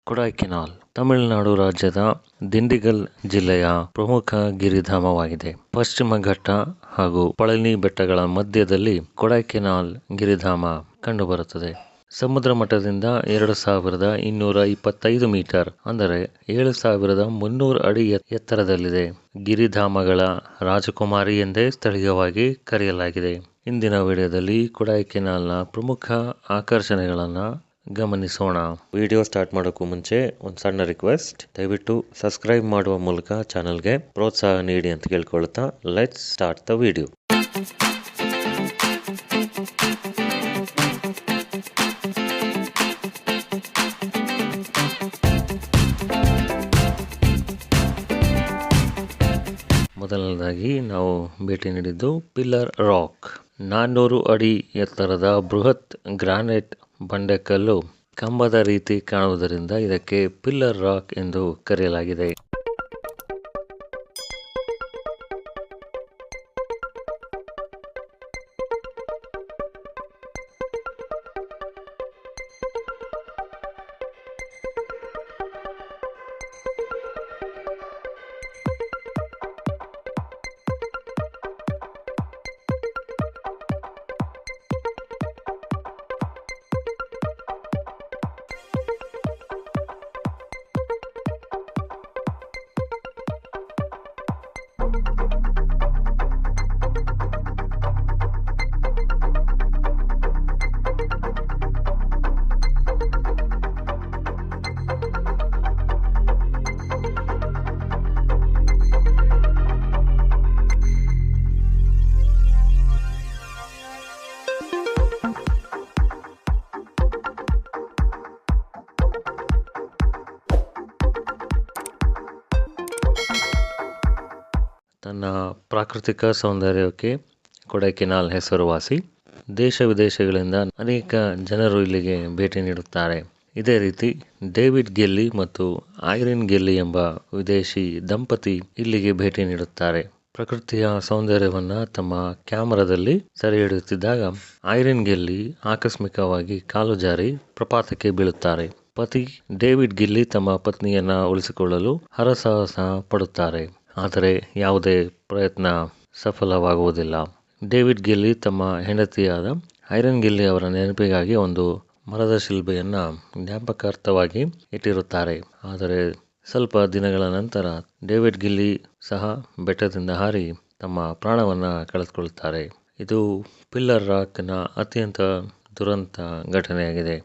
ಕೊಡೈಕೆನಾಲ್ ತಮಿಳುನಾಡು ರಾಜ್ಯದ ದಿಂಡಿಗಲ್ ಜಿಲ್ಲೆಯ ಪ್ರಮುಖ ಗಿರಿಧಾಮವಾಗಿದೆ. ಪಶ್ಚಿಮ ಘಟ್ಟ ಹಾಗೂ ಪಳನಿ ಬೆಟ್ಟಗಳ ಮಧ್ಯದಲ್ಲಿ ಕೊಡೈಕೆನಾಲ್ ಗಿರಿಧಾಮ ಕಂಡುಬರುತ್ತದೆ. ಸಮುದ್ರ ಮಟ್ಟದಿಂದ 2225 ಮೀಟರ್ ಅಂದರೆ 7300 ಅಡಿ ಎತ್ತರದಲ್ಲಿದೆ. ಗಿರಿಧಾಮಗಳ ರಾಜಕುಮಾರಿ ಎಂದೇ ಸ್ಥಳೀಯವಾಗಿ ಕರೆಯಲಾಗಿದೆ. ಇಂದಿನ ವಿಡಿಯೋದಲ್ಲಿ ಕೊಡೈಕೆನಾಲ್ನ ಪ್ರಮುಖ ಆಕರ್ಷಣೆಗಳನ್ನು ಗಮನಿಸೋಣ. ವಿಡಿಯೋ ಸ್ಟಾರ್ಟ್ ಮಾಡೋಕ್ಕೂ ಮುಂಚೆ ಒಂದು ಸಣ್ಣ ರಿಕ್ವೆಸ್ಟ್, ದಯವಿಟ್ಟು ಸಬ್ಸ್ಕ್ರೈಬ್ ಮಾಡುವ ಮೂಲಕ ಚಾನಲ್ಗೆ ಪ್ರೋತ್ಸಾಹ ನೀಡಿ ಅಂತ ಕೇಳ್ಕೊಳ್ತಾ ಲೆಟ್ಸ್ ಸ್ಟಾರ್ಟ್ ದ ವಿಡಿಯೋ. ಮೊದಲನೇದಾಗಿ ನಾವು ಭೇಟಿ ನೀಡಿದ್ದು ಪಿಲ್ಲರ್ ರಾಕ್. 400 ಅಡಿ ಎತ್ತರದ ಬೃಹತ್ ಗ್ರಾನೈಟ್ ಬಂಡೆಕಲ್ಲು ಕಂಬದ ರೀತಿ ಕಾಣುವುದರಿಂದ ಇದಕ್ಕೆ ಪಿಲ್ಲರ್ ರಾಕ್ ಎಂದು ಕರೆಯಲಾಗಿದೆ. ತನ್ನ ಪ್ರಾಕೃತಿಕ ಸೌಂದರ್ಯಕ್ಕೆ ಕೊಡೈಕೆನಾಲ್ ಹೆಸರುವಾಸಿ. ದೇಶ ವಿದೇಶಗಳಿಂದ ಅನೇಕ ಜನರು ಇಲ್ಲಿಗೆ ಭೇಟಿ ನೀಡುತ್ತಾರೆ. ಇದೇ ರೀತಿ ಡೇವಿಡ್ ಗೆಲ್ಲಿ ಮತ್ತು ಐರಿನ್ ಗೆಲ್ಲಿ ಎಂಬ ವಿದೇಶಿ ದಂಪತಿ ಇಲ್ಲಿಗೆ ಭೇಟಿ ನೀಡುತ್ತಾರೆ. ಪ್ರಕೃತಿಯ ಸೌಂದರ್ಯವನ್ನು ತಮ್ಮ ಕ್ಯಾಮರಾದಲ್ಲಿ ಸೆರೆ ಹಿಡಿಯುತ್ತಿದ್ದಾಗ ಐರಿನ್ ಗೆಲ್ಲಿ ಆಕಸ್ಮಿಕವಾಗಿ ಕಾಲು ಜಾರಿ ಪ್ರಪಾತಕ್ಕೆ ಬೀಳುತ್ತಾರೆ. ಪತಿ ಡೇವಿಡ್ ಗಿಲ್ಲಿ ತಮ್ಮ ಪತ್ನಿಯನ್ನ ಉಳಿಸಿಕೊಳ್ಳಲು ಹರಸಾಹಸ ಪಡುತ್ತಾರೆ. ಆದರೆ ಯಾವುದೇ ಪ್ರಯತ್ನ ಸಫಲವಾಗುವುದಿಲ್ಲ. ಡೇವಿಡ್ ಗಿಲ್ಲಿ ತಮ್ಮ ಹೆಂಡತಿಯಾದ ಐರಿನ್ ಗಿಲ್ಲಿ ಅವರ ನೆನಪಿಗಾಗಿ ಒಂದು ಮರದ ಶಿಲ್ಬೆಯನ್ನು ಜ್ಞಾಪಕಾರ್ಥವಾಗಿ ಇಟ್ಟಿರುತ್ತಾರೆ. ಆದರೆ ಸ್ವಲ್ಪ ದಿನಗಳ ನಂತರ ಡೇವಿಡ್ ಗಿಲ್ಲಿ ಸಹ ಬೆಟ್ಟದಿಂದ ಹಾರಿ ತಮ್ಮ ಪ್ರಾಣವನ್ನು ಕಳೆದುಕೊಳ್ಳುತ್ತಾರೆ. ಇದು ಪಿಲ್ಲರ್ ರಾಕ್ನ ಅತ್ಯಂತ ದುರಂತ ಘಟನೆಯಾಗಿದೆ.